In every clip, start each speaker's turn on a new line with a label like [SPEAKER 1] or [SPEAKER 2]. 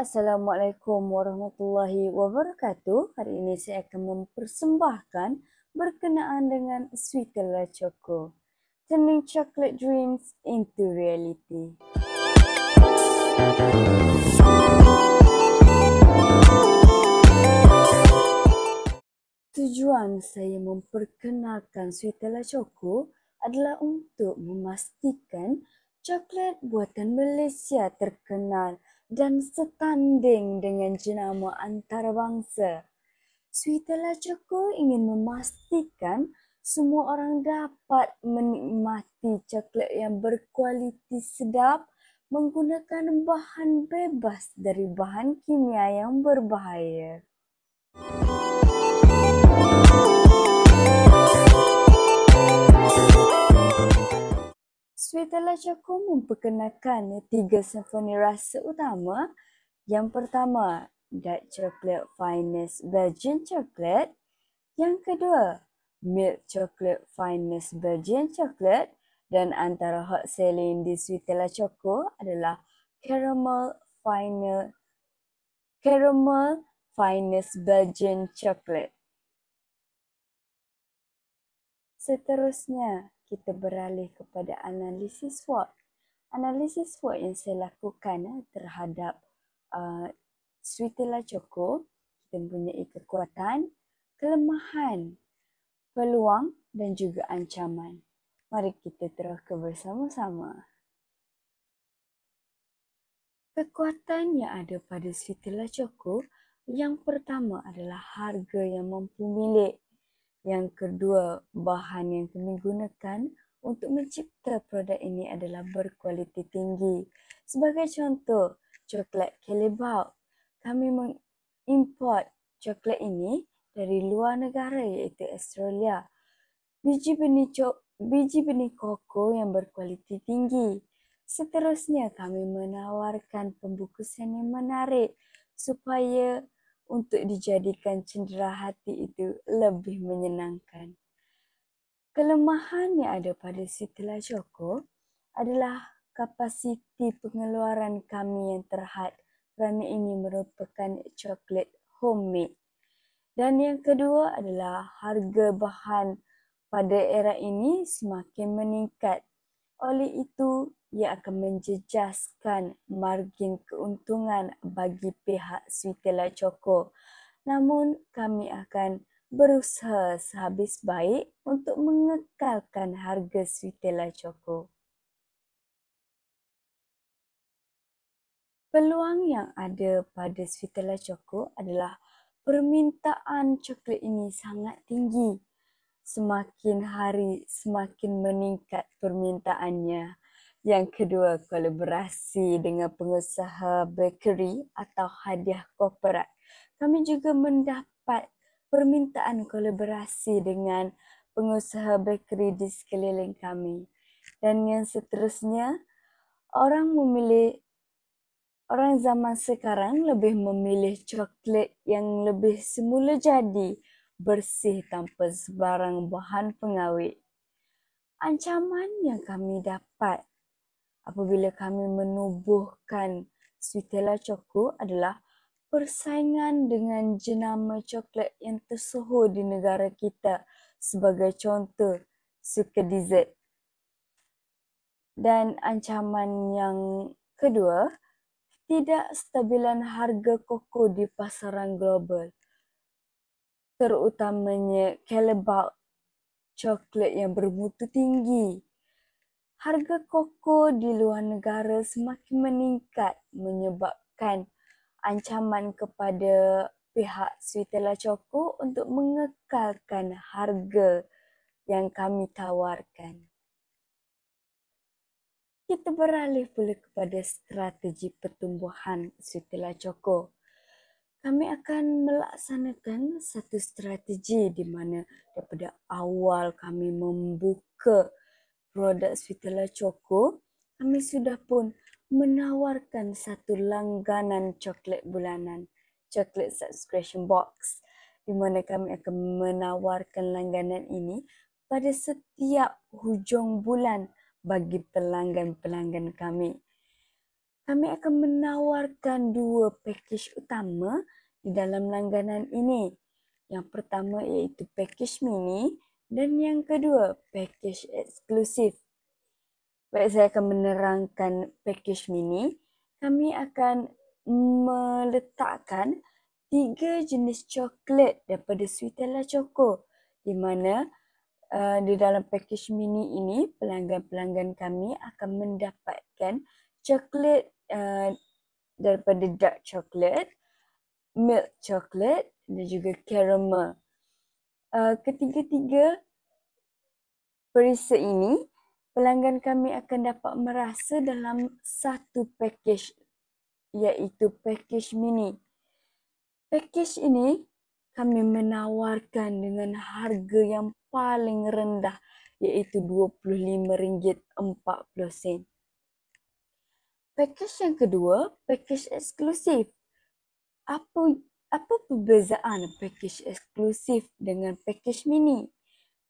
[SPEAKER 1] Assalamualaikum warahmatullahi wabarakatuh. Hari ini saya akan mempersembahkan berkenaan dengan Sweetella Choco, turning chocolate dreams into reality. Tujuan saya memperkenalkan Sweetella Choco adalah untuk memastikan coklat buatan Malaysia terkenal dan setanding dengan jenama antarabangsa. Sweetella Choco ingin memastikan semua orang dapat menikmati coklat yang berkualiti sedap menggunakan bahan bebas dari bahan kimia yang berbahaya. Sweetella Choco memperkenalkan 3 simfoni rasa utama. Yang pertama, Dark Chocolate Finest Belgian Chocolate. Yang kedua, Milk Chocolate Finest Belgian Chocolate. Dan antara hot selling di Sweetella Choco adalah Caramel Finest Belgian Chocolate. Seterusnya, kita beralih kepada analisis SWOT. Analisis SWOT yang saya lakukan terhadap Sweetella Choco, kita mempunyai kekuatan, kelemahan, peluang dan juga ancaman. Mari kita teruskan bersama-sama. Kekuatan yang ada pada Sweetella Choco, yang pertama adalah harga yang mampu milik. Yang kedua, bahan yang kami gunakan untuk mencipta produk ini adalah berkualiti tinggi. Sebagai contoh, coklat Callebaut. Kami mengimport coklat ini dari luar negara iaitu Australia. Biji benih koko yang berkualiti tinggi. Seterusnya, kami menawarkan pembungkusan yang menarik supaya untuk dijadikan cendera hati itu lebih menyenangkan. Kelemahan yang ada pada Sweetella Choco adalah kapasiti pengeluaran kami yang terhad kerana ini merupakan coklat homemade. Dan yang kedua adalah harga bahan pada era ini semakin meningkat. Oleh itu, ia akan menjejaskan margin keuntungan bagi pihak Sweetella Choco. Namun, kami akan berusaha sehabis baik untuk mengekalkan harga Sweetella Choco. Peluang yang ada pada Sweetella Choco adalah permintaan coklat ini sangat tinggi. Semakin hari semakin meningkat permintaannya. Yang kedua, kolaborasi dengan pengusaha bakery atau hadiah korporat. Kami juga mendapat permintaan kolaborasi dengan pengusaha bakery di sekeliling kami. Dan yang seterusnya, orang zaman sekarang lebih memilih coklat yang lebih semula jadi, bersih tanpa sebarang bahan pengawet. Ancaman yang kami dapat apabila kami menubuhkan Sweetella Choco adalah persaingan dengan jenama coklat yang tersohor di negara kita, sebagai contoh Suka Dessert. Dan ancaman yang kedua, tidak stabilan harga koko di pasaran global, terutamanya Callebaut coklat yang bermutu tinggi. Harga koko di luar negara semakin meningkat menyebabkan ancaman kepada pihak Sweetella Choco untuk mengekalkan harga yang kami tawarkan. Kita beralih pula kepada strategi pertumbuhan Sweetella Choco. kami akan melaksanakan satu strategi di mana daripada awal kami membuka produk Sweetella Choco, kami sudah pun menawarkan satu langganan coklat bulanan, coklat subscription box, di mana kami akan menawarkan langganan ini pada setiap hujung bulan bagi pelanggan-pelanggan kami. Kami akan menawarkan dua pakej utama di dalam langganan ini. Yang pertama iaitu pakej mini dan yang kedua pakej eksklusif. Baik, saya akan menerangkan pakej mini. Kami akan meletakkan 3 jenis coklat daripada Sweetella Choco, di mana di dalam pakej mini ini pelanggan-pelanggan kami akan mendapatkan coklat daripada dark chocolate, milk chocolate dan juga caramel. Ketiga-tiga perisa ini pelanggan kami akan dapat merasa dalam satu pakej, iaitu pakej mini. Pakej ini kami menawarkan dengan harga yang paling rendah, iaitu RM25.40. Pakej yang kedua, pakej eksklusif. Apa perbezaan pakej eksklusif dengan pakej mini?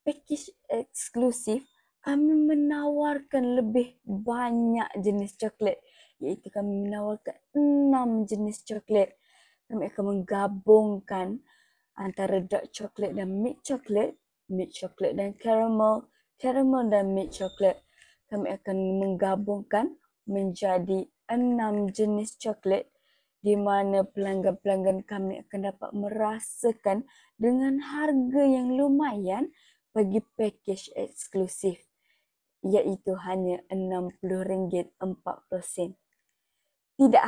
[SPEAKER 1] Pakej eksklusif kami menawarkan lebih banyak jenis coklat, iaitu kami menawarkan 6 jenis coklat. Kami akan menggabungkan antara dark chocolate dan milk chocolate dan caramel dan milk chocolate. Kami akan menggabungkan menjadi 6 jenis coklat, di mana pelanggan-pelanggan kami akan dapat merasakan dengan harga yang lumayan bagi pakej eksklusif, iaitu hanya RM60.40. Tidak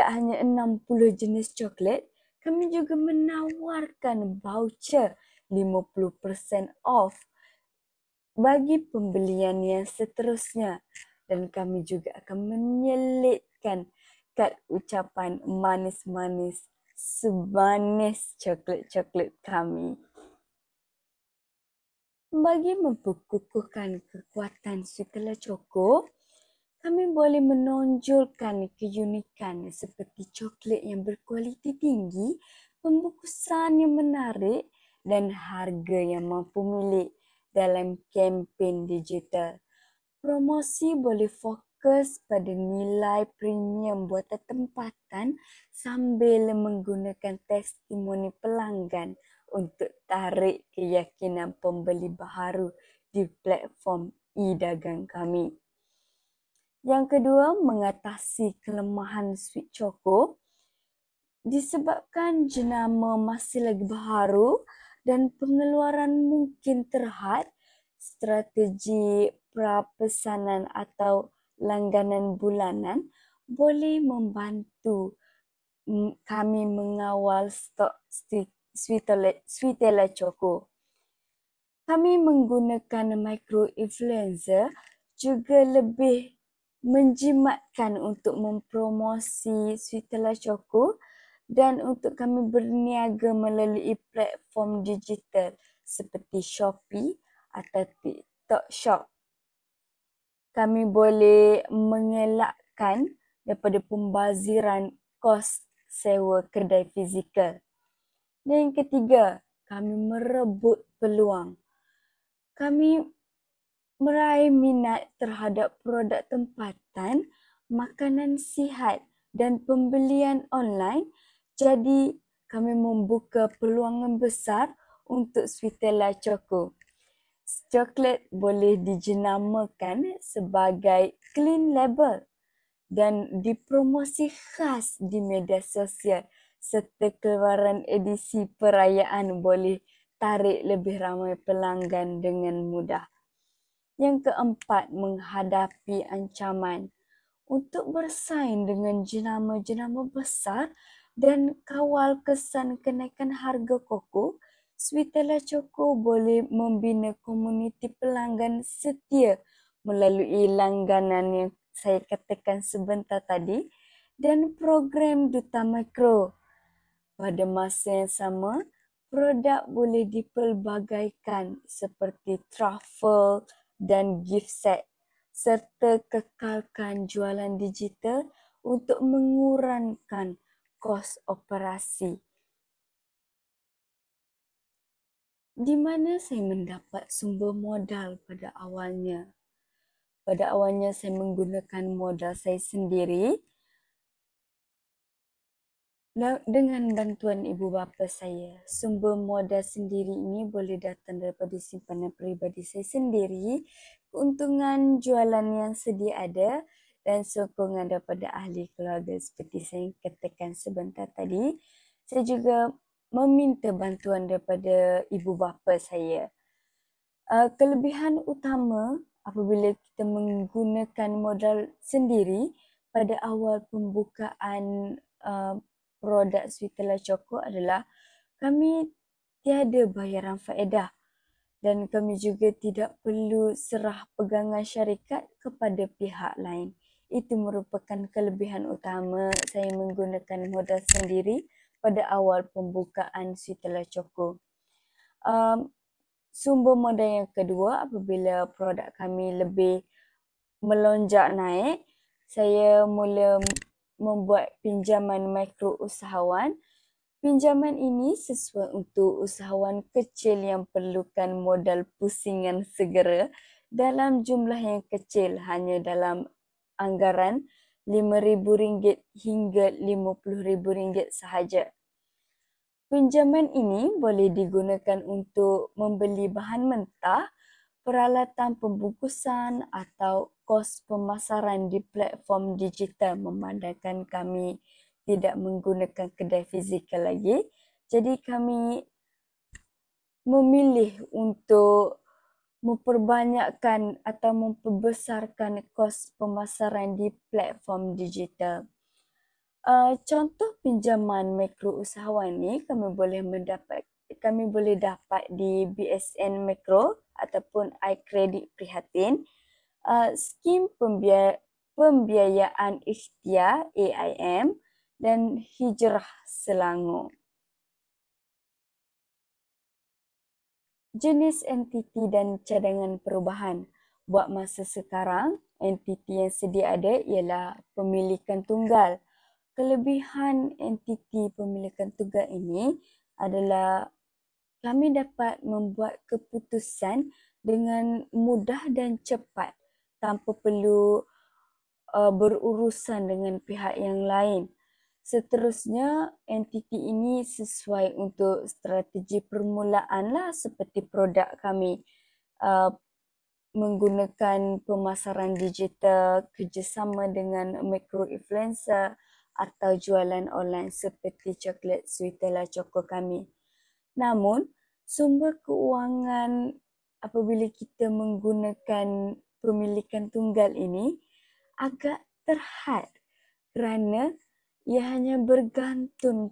[SPEAKER 1] hanya 60 jenis coklat, kami juga menawarkan voucher 50% off bagi pembelian yang seterusnya, dan kami juga akan menyelitkan kad ucapan manis-manis semanis coklat-coklat kami. Bagi memperkukuhkan kekuatan Sweetella Choco, kami boleh menonjolkan keunikan seperti coklat yang berkualiti tinggi, pembungkusan yang menarik dan harga yang mampu milik dalam kempen digital. Promosi boleh fokus pada nilai premium buatan tempatan sambil menggunakan testimoni pelanggan untuk tarik keyakinan pembeli baharu di platform e-dagang kami. Yang kedua, mengatasi kelemahan Sweet Choco. Disebabkan jenama masih lagi baharu dan pengeluaran mungkin terhad, strategi prapesanan atau langganan bulanan boleh membantu kami mengawal stok Sweetella Choco. Kami menggunakan micro-influencer juga lebih menjimatkan untuk mempromosi Sweetella Choco dan untuk kami berniaga melalui platform digital seperti Shopee atau TikTok Shop. Kami boleh mengelakkan daripada pembaziran kos sewa kedai fizikal. Dan yang ketiga, kami merebut peluang. Kami meraih minat terhadap produk tempatan, makanan sihat dan pembelian online. Jadi, kami membuka peluangan besar untuk Sweetella Choco. Coklat boleh dijenamakan sebagai clean label dan dipromosi khas di media sosial, serta keluaran edisi perayaan boleh tarik lebih ramai pelanggan dengan mudah. Yang keempat, menghadapi ancaman. Untuk bersaing dengan jenama-jenama besar dan kawal kesan kenaikan harga koko, Sweetella Choco boleh membina komuniti pelanggan setia melalui langganan yang saya katakan sebentar tadi dan program Duta Mikro. Pada masa yang sama, produk boleh dipelbagaikan seperti truffle dan gift set serta kekalkan jualan digital untuk mengurangkan kos operasi. Di mana saya mendapat sumber modal pada awalnya? Pada awalnya saya menggunakan modal saya sendiri dengan bantuan ibu bapa saya. Sumber modal sendiri ini boleh datang daripada simpanan peribadi saya sendiri, keuntungan jualan yang sedia ada dan sokongan daripada ahli keluarga seperti saya katakan sebentar tadi. Saya juga meminta bantuan daripada ibu bapa saya. Kelebihan utama apabila kita menggunakan modal sendiri pada awal pembukaan produk Sweetella Choco adalah kami tiada bayaran faedah dan kami juga tidak perlu serah pegangan syarikat kepada pihak lain. Itu merupakan kelebihan utama saya menggunakan modal sendiri pada awal pembukaan Sweetella Choco. Sumber modal yang kedua, apabila produk kami lebih melonjak naik, saya mula membuat pinjaman mikro usahawan. Pinjaman ini sesuai untuk usahawan kecil yang perlukan modal pusingan segera dalam jumlah yang kecil, hanya dalam anggaran RM5,000 hingga RM50,000 sahaja. Pinjaman ini boleh digunakan untuk membeli bahan mentah, peralatan pembungkusan atau kos pemasaran di platform digital, memandangkan kami tidak menggunakan kedai fizikal lagi. Jadi kami memilih untuk memperbanyakkan atau memperbesarkan kos pemasaran di platform digital. Contoh pinjaman mikro usahawan ni kami boleh dapat di BSN Mikro ataupun iKredit Prihatin, skim pembiayaan ikhtiar AIM dan Hijrah Selangor. Jenis entiti dan cadangan perubahan. Buat masa sekarang, entiti yang sedia ada ialah pemilikan tunggal. Kelebihan entiti pemilikan tunggal ini adalah kami dapat membuat keputusan dengan mudah dan cepat tanpa perlu berurusan dengan pihak yang lain. Seterusnya, entiti ini sesuai untuk strategi permulaan lah, seperti produk kami menggunakan pemasaran digital, kerjasama dengan mikro influencer atau jualan online seperti coklat Sweetella Choco kami. Namun, sumber keuangan apabila kita menggunakan pemilikan tunggal ini agak terhad kerana ia hanya bergantung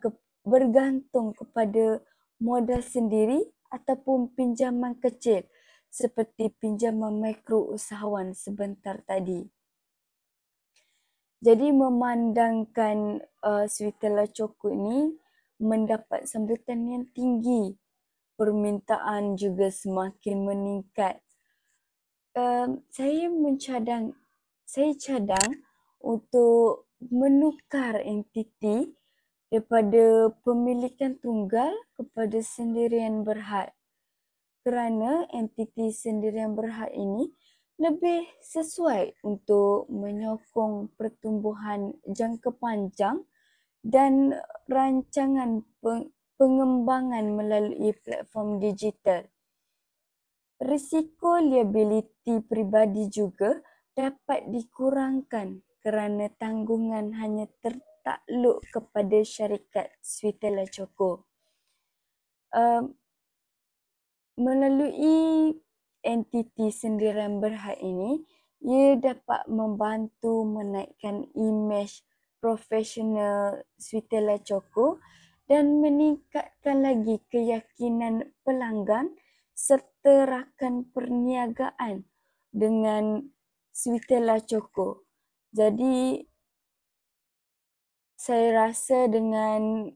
[SPEAKER 1] kepada modal sendiri ataupun pinjaman kecil seperti pinjaman mikro usahawan sebentar tadi. Jadi memandangkan Sweetella Choco ini mendapat sambutan yang tinggi, permintaan juga semakin meningkat. Saya cadang untuk menukar entiti daripada pemilikan tunggal kepada sendirian berhad. Kerana entiti sendirian berhad ini lebih sesuai untuk menyokong pertumbuhan jangka panjang dan rancangan pengembangan melalui platform digital. Risiko liability peribadi juga dapat dikurangkan kerana tanggungan hanya tertakluk kepada syarikat Sweetella Choco. Melalui entiti sendirian berhad ini, ia dapat membantu menaikkan imej profesional Sweetella Choco dan meningkatkan lagi keyakinan pelanggan serta rakan perniagaan dengan Sweetella Choco. Jadi, saya rasa dengan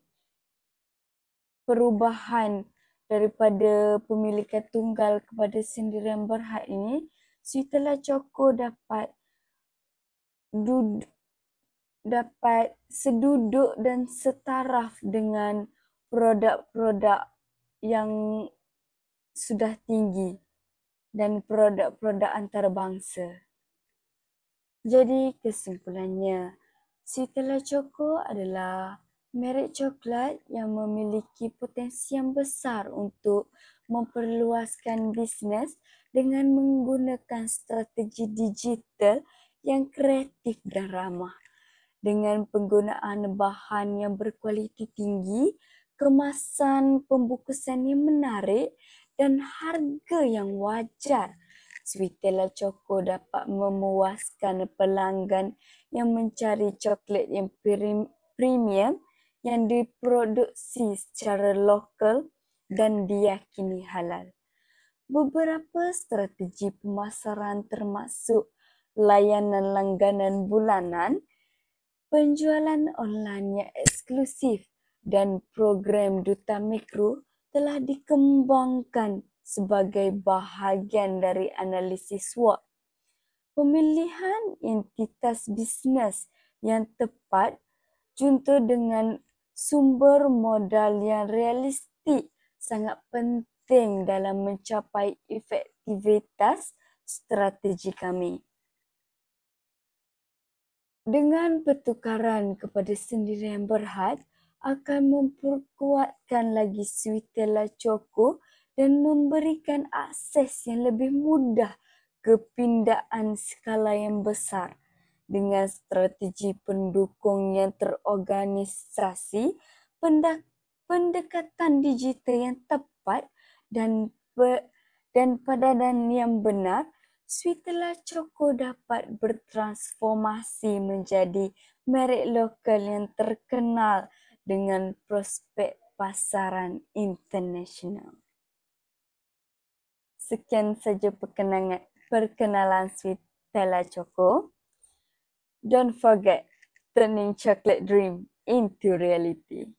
[SPEAKER 1] perubahan daripada pemilikan tunggal kepada sendirian berhad ini, Sweetella Choco dapat seduduk dan setaraf dengan produk-produk yang sudah tinggi dan produk-produk antarabangsa. Jadi kesimpulannya, Sweetella Choco adalah merek coklat yang memiliki potensi yang besar untuk memperluaskan bisnes dengan menggunakan strategi digital yang kreatif dan ramah. Dengan penggunaan bahan yang berkualiti tinggi, kemasan pembungkusan yang menarik dan harga yang wajar, Sweetella Choco dapat memuaskan pelanggan yang mencari coklat yang premium yang diproduksi secara lokal dan diyakini halal. Beberapa strategi pemasaran termasuk layanan langganan bulanan, penjualan online yang eksklusif dan program duta mikro telah dikembangkan sebagai bahagian dari analisis SWOT. Pemilihan entitas bisnes yang tepat junto dengan sumber modal yang realistik sangat penting dalam mencapai efektivitas strategi kami. Dengan pertukaran kepada sendirian berhad akan memperkuatkan lagi Sweetella Choco dan memberikan akses yang lebih mudah ke pindaan skala yang besar. Dengan strategi pendukung yang terorganisasi, pendekatan digital yang tepat dan padanan yang benar, Sweetella Choco dapat bertransformasi menjadi merek lokal yang terkenal dengan prospek pasaran internasional. Sekian saja perkenalan Sweetella Choco. Don't forget, turning chocolate dream into reality.